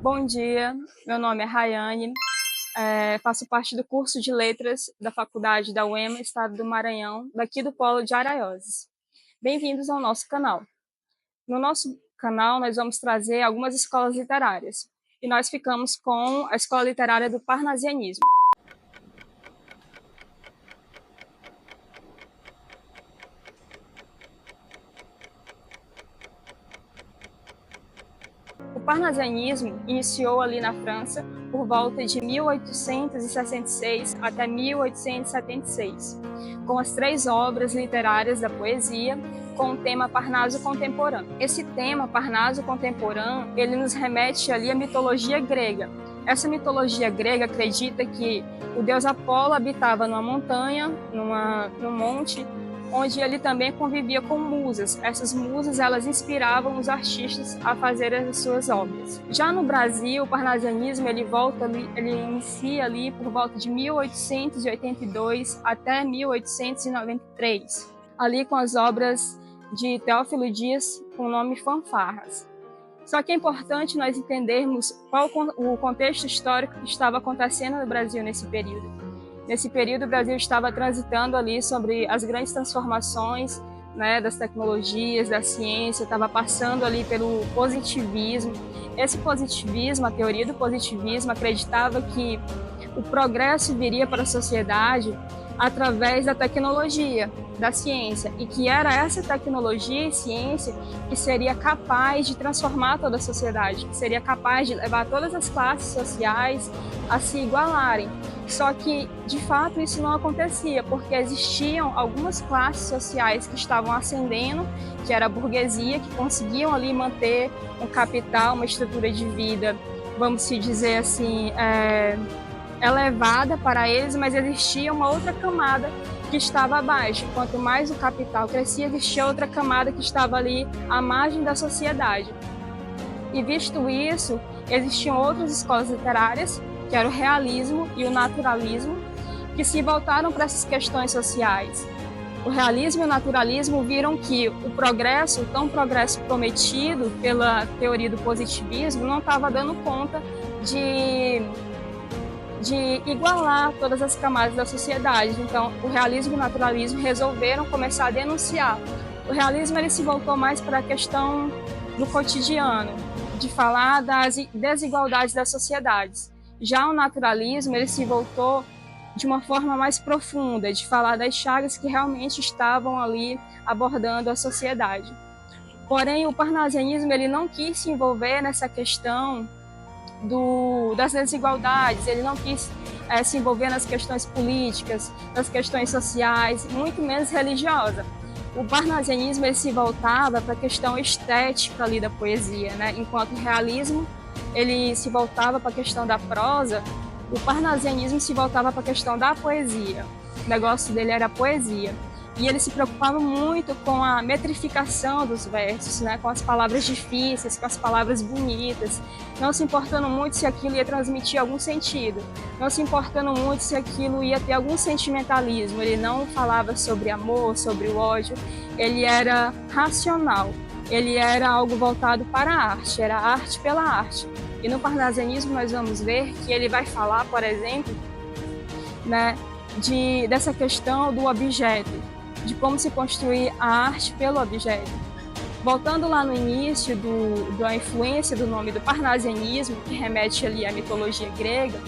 Bom dia, meu nome é Rayane, faço parte do curso de Letras da Faculdade da UEMA, Estado do Maranhão, daqui do Polo de Araioses. Bem-vindos ao nosso canal. No nosso canal, nós vamos trazer algumas escolas literárias, e nós ficamos com a Escola Literária do Parnasianismo. O parnasianismo iniciou ali na França por volta de 1866 até 1876, com as três obras literárias da poesia com o tema Parnaso contemporâneo. Esse tema, Parnaso contemporâneo, ele nos remete ali à mitologia grega. Essa mitologia grega acredita que o deus Apolo habitava numa montanha, num monte, onde ele também convivia com musas. Essas musas, elas inspiravam os artistas a fazer as suas obras. Já no Brasil, o parnasianismo ele inicia ali por volta de 1882 até 1893, ali com as obras de Teófilo Dias com o nome Fanfarras. Só que é importante nós entendermos qual o contexto histórico que estava acontecendo no Brasil nesse período. Nesse período, o Brasil estava transitando ali sobre as grandes transformações, né, das tecnologias, da ciência, estava passando ali pelo positivismo. Esse positivismo, a teoria do positivismo, acreditava que o progresso viria para a sociedade através da tecnologia, da ciência, e que era essa tecnologia e ciência que seria capaz de transformar toda a sociedade, que seria capaz de levar todas as classes sociais a se igualarem. Só que, de fato, isso não acontecia, porque existiam algumas classes sociais que estavam ascendendo, que era a burguesia, que conseguiam ali manter um capital, uma estrutura de vida, vamos se dizer assim, elevada para eles, mas existia uma outra camada que estava abaixo. Quanto mais o capital crescia, existia outra camada que estava ali à margem da sociedade. E visto isso, existiam outras escolas literárias, que era o realismo e o naturalismo, que se voltaram para essas questões sociais. O realismo e o naturalismo viram que o progresso, o tão progresso prometido pela teoria do positivismo, não estava dando conta de igualar todas as camadas da sociedade. Então, o realismo e o naturalismo resolveram começar a denunciar. O realismo ele se voltou mais para a questão do cotidiano, de falar das desigualdades das sociedades. Já o naturalismo ele se voltou de uma forma mais profunda, de falar das chagas que realmente estavam ali abordando a sociedade. Porém, o parnasianismo ele não quis se envolver nessa questão das desigualdades, ele não quis se envolver nas questões políticas, nas questões sociais, muito menos religiosa. O parnasianismo ele se voltava para a questão estética ali da poesia, né? Enquanto o realismo ele se voltava para a questão da prosa, o parnasianismo se voltava para a questão da poesia. O negócio dele era a poesia. E ele se preocupava muito com a metrificação dos versos, né? Com as palavras difíceis, com as palavras bonitas, não se importando muito se aquilo ia transmitir algum sentido, não se importando muito se aquilo ia ter algum sentimentalismo. Ele não falava sobre amor, sobre o ódio, ele era racional, ele era algo voltado para a arte, era arte pela arte. E no parnasianismo nós vamos ver que ele vai falar, por exemplo, né, dessa questão do objeto, de como se construir a arte pelo objeto. Voltando lá no início da influência do nome do parnasianismo, que remete ali à mitologia grega,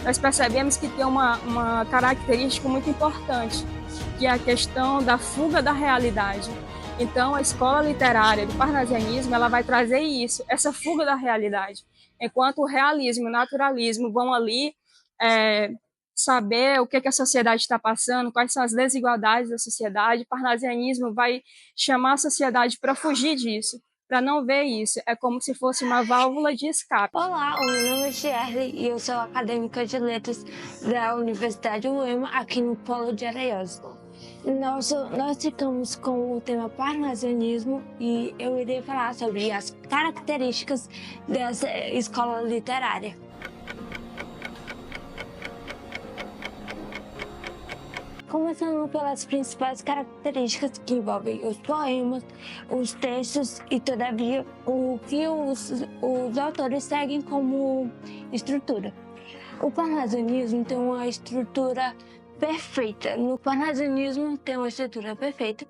nós percebemos que tem uma característica muito importante, que é a questão da fuga da realidade. Então, a escola literária do parnasianismo ela vai trazer isso, essa fuga da realidade. Enquanto o realismo e o naturalismo vão ali saber o que a sociedade está passando, quais são as desigualdades da sociedade, o parnasianismo vai chamar a sociedade para fugir disso, para não ver isso. É como se fosse uma válvula de escape. Olá, o meu nome é Shirley e eu sou acadêmica de letras da Universidade UEMA, aqui no Polo de Araioses. Nós ficamos com o tema parnasianismo e eu irei falar sobre as características dessa escola literária. Começando pelas principais características que envolvem os poemas, os textos e, todavia, o que os autores seguem como estrutura. O parnasianismo tem uma estrutura perfeita. No parnasianismo tem uma estrutura perfeita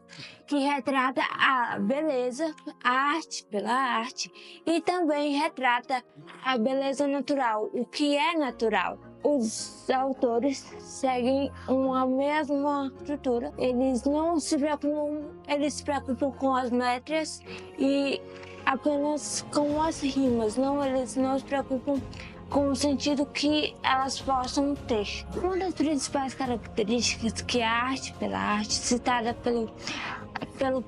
que retrata a beleza, a arte pela arte, e também retrata a beleza natural, o que é natural. Os autores seguem uma mesma estrutura. Eles não se preocupam, eles se preocupam com as métricas e apenas com as rimas. Eles não se preocupam com o sentido que elas possam ter. Uma das principais características que a arte pela arte, citada pelo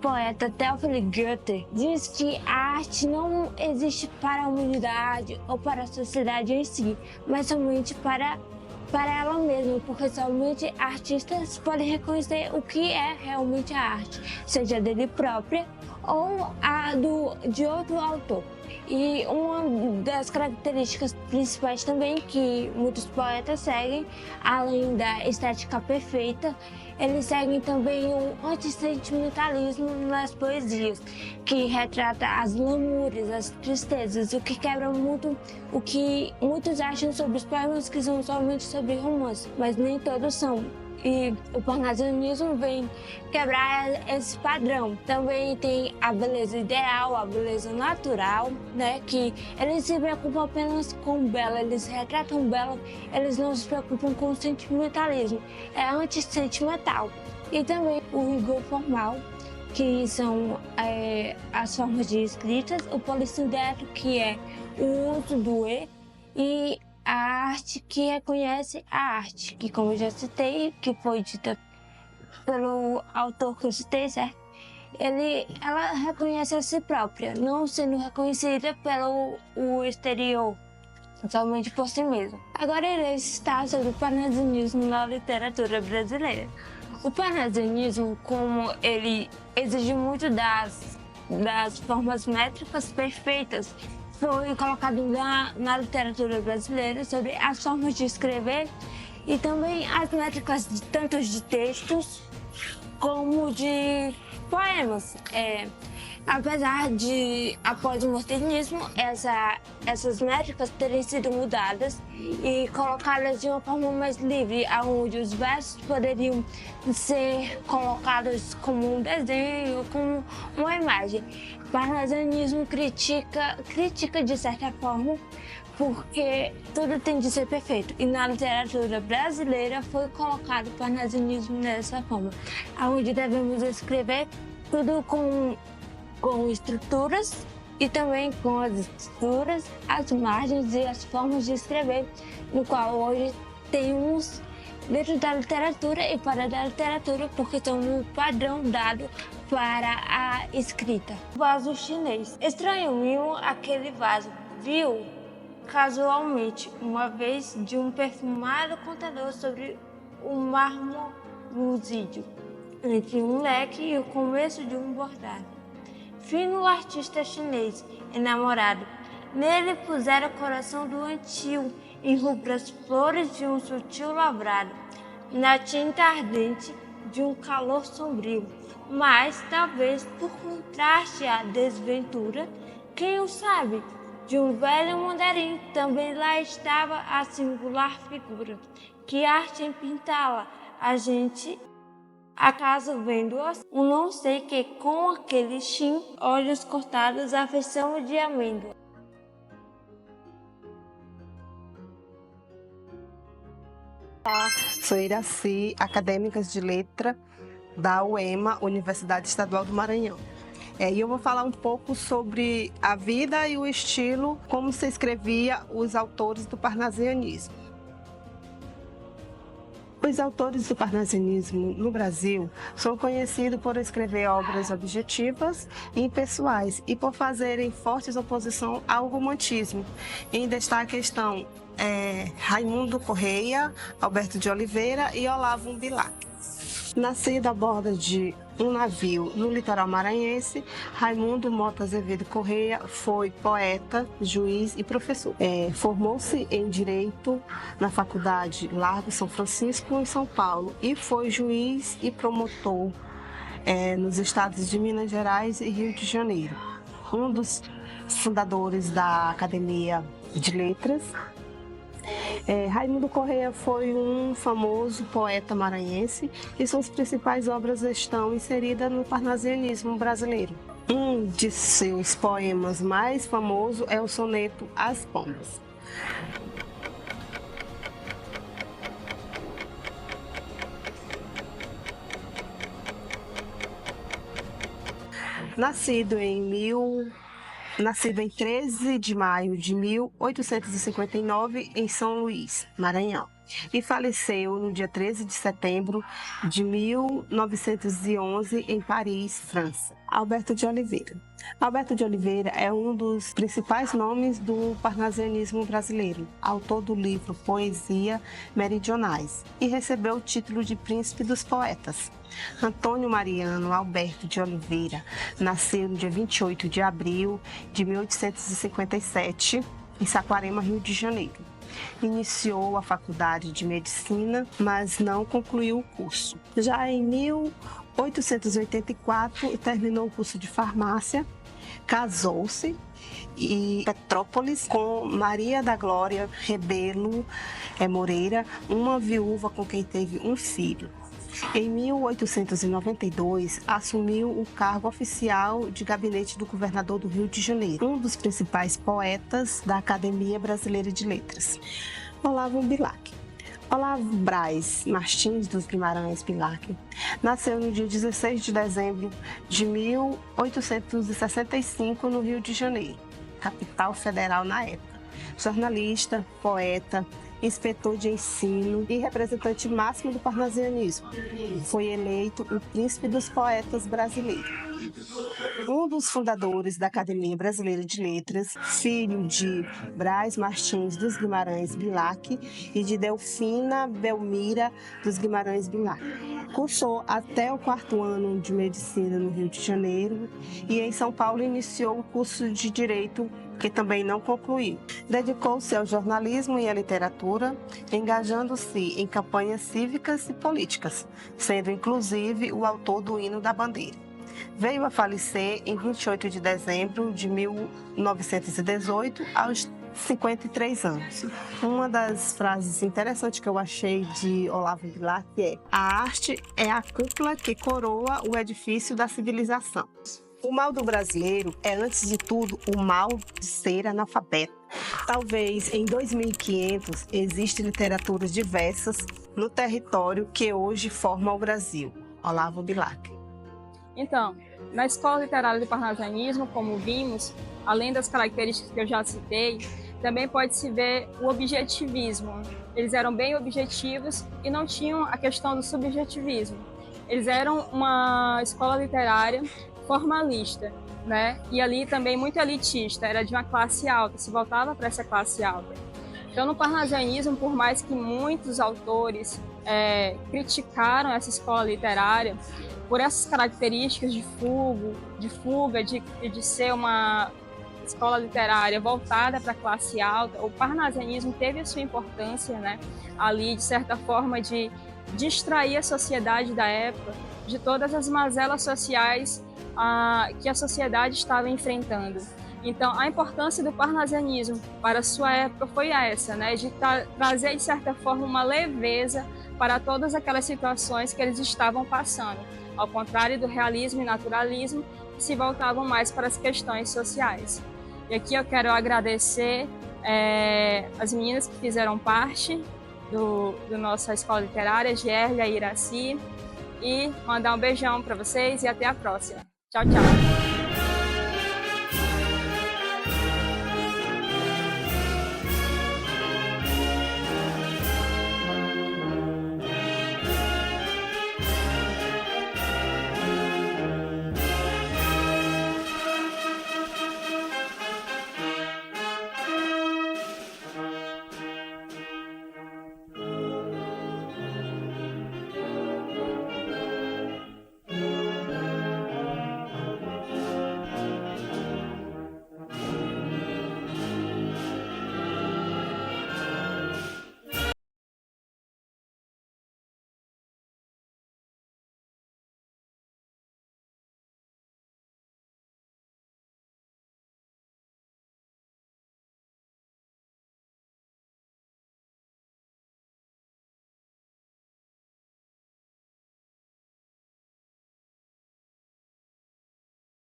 poeta Teófilo Goethe, diz que a arte não existe para a humanidade ou para a sociedade em si, mas somente para ela mesma, porque somente artistas podem reconhecer o que é realmente a arte, seja dele própria ou de outro autor. E uma das características principais também que muitos poetas seguem, além da estética perfeita, eles seguem também o antissentimentalismo nas poesias, que retrata as lamúrias, as tristezas, o que quebra muito o que muitos acham sobre os poemas que são somente sobre romance, mas nem todos são. E o parnasianismo vem quebrar esse padrão. Também tem a beleza ideal, a beleza natural, né? Que eles se preocupam apenas com o belo, eles retratam o belo, eles não se preocupam com o sentimentalismo. É antissentimental. E também o rigor formal, que são as formas de escritas, o polissindético, que é o uso do e a arte que reconhece a arte, que, como eu já citei, que foi dita pelo autor que eu citei, certo? Ela reconhece a si própria, não sendo reconhecida pelo exterior, somente por si mesma. Agora irei citar sobre o parnasianismo na literatura brasileira. O parnasianismo, como ele exige muito das formas métricas perfeitas, foi colocado na literatura brasileira sobre as formas de escrever e também as métricas tanto de textos como de poemas. Apesar de, após o modernismo, essas métricas terem sido mudadas e colocadas de uma forma mais livre, onde os versos poderiam ser colocados como um desenho ou como uma imagem. O parnasianismo critica de certa forma, porque tudo tem de ser perfeito. E na literatura brasileira foi colocado o parnasianismo dessa forma, onde devemos escrever tudo com estruturas e também com as estruturas, as margens e as formas de escrever, no qual hoje temos dentro da literatura e fora da literatura, porque são um padrão dado para a escrita. Vaso chinês. Estranho aquele vaso. Viu casualmente uma vez de um perfumado contador sobre o mármore luzídio, entre um leque e o começo de um bordado. Fino artista chinês, enamorado, nele pusera o coração doentio em rubras flores de um sutil lavrado, na tinta ardente de um calor sombrio, mas talvez por contraste à desventura, quem o sabe, de um velho mandarim também lá estava a singular figura, que arte em pintá-la, a gente acaso vendo-a, não sei que com aquele chin, olhos cortados, afeição de amêndoa. Olá, sou Iraci, acadêmica de letra da UEMA, Universidade Estadual do Maranhão. E eu vou falar um pouco sobre a vida e o estilo, como se escrevia os autores do parnasianismo. Os autores do parnasianismo no Brasil são conhecidos por escrever obras objetivas e impessoais e por fazerem fortes oposição ao romantismo. Em destaque estão Raimundo Correia, Alberto de Oliveira e Olavo Bilac. Nascido a bordo de um navio no litoral maranhense, Raimundo Mota Azevedo Correia foi poeta, juiz e professor. Formou-se em Direito na Faculdade Largo São Francisco, em São Paulo, e foi juiz e promotor nos estados de Minas Gerais e Rio de Janeiro. Um dos fundadores da Academia de Letras. Raimundo Correia foi um famoso poeta maranhense e suas principais obras estão inseridas no parnasianismo brasileiro. Um de seus poemas mais famosos é o soneto As Pombas. Nascido em 13 de maio de 1859 em São Luís, Maranhão, e faleceu no dia 13 de setembro de 1911 em Paris, França. Alberto de Oliveira. Alberto de Oliveira é um dos principais nomes do parnasianismo brasileiro, autor do livro Poesia Meridionais, e recebeu o título de Príncipe dos Poetas. Antônio Mariano Alberto de Oliveira nasceu no dia 28 de abril de 1857, em Saquarema, Rio de Janeiro. Iniciou a faculdade de medicina, mas não concluiu o curso. Já em 1884, terminou o curso de farmácia, casou-se em Petrópolis com Maria da Glória Rebelo Moreira, uma viúva com quem teve um filho. Em 1892, assumiu o cargo oficial de gabinete do governador do Rio de Janeiro, um dos principais poetas da Academia Brasileira de Letras. Olavo Bilac. Olavo Braz Martins dos Guimarães Bilac nasceu no dia 16 de dezembro de 1865 no Rio de Janeiro, capital federal na época. Jornalista, poeta, inspetor de ensino e representante máximo do parnasianismo. Foi eleito o Príncipe dos Poetas brasileiro. Um dos fundadores da Academia Brasileira de Letras, filho de Braz Martins dos Guimarães Bilac e de Delfina Belmira dos Guimarães Bilac. Cursou até o 4º ano de medicina no Rio de Janeiro e em São Paulo iniciou o curso de Direito, que também não concluiu. Dedicou-se ao jornalismo e à literatura, engajando-se em campanhas cívicas e políticas, sendo inclusive o autor do Hino da Bandeira. Veio a falecer em 28 de dezembro de 1918, aos 53 anos. Uma das frases interessantes que eu achei de Olavo Bilac é: a arte é a cúpula que coroa o edifício da civilização. O mal do brasileiro é, antes de tudo, o mal de ser analfabeto. Talvez em 2500 existem literaturas diversas no território que hoje forma o Brasil. Olavo Bilac. Então, na Escola Literária do Parnasianismo, como vimos, além das características que eu já citei, também pode-se ver o objetivismo. Eles eram bem objetivos e não tinham a questão do subjetivismo. Eles eram uma escola literária formalista, né? E ali também muito elitista, era de uma classe alta, se voltava para essa classe alta. Então, no parnasianismo, por mais que muitos autores criticaram essa escola literária por essas características de fuga, de ser uma escola literária voltada para a classe alta, o parnasianismo teve a sua importância, né? Ali, de certa forma, de distrair a sociedade da época de todas as mazelas sociais que a sociedade estava enfrentando. Então, a importância do parnasianismo para a sua época foi essa, né, de trazer, de certa forma, uma leveza para todas aquelas situações que eles estavam passando, ao contrário do realismo e naturalismo, que se voltavam mais para as questões sociais. E aqui eu quero agradecer as meninas que fizeram parte do nossa escola literária, Gerlia e Iraci, e mandar um beijão para vocês e até a próxima. Tchau, tchau!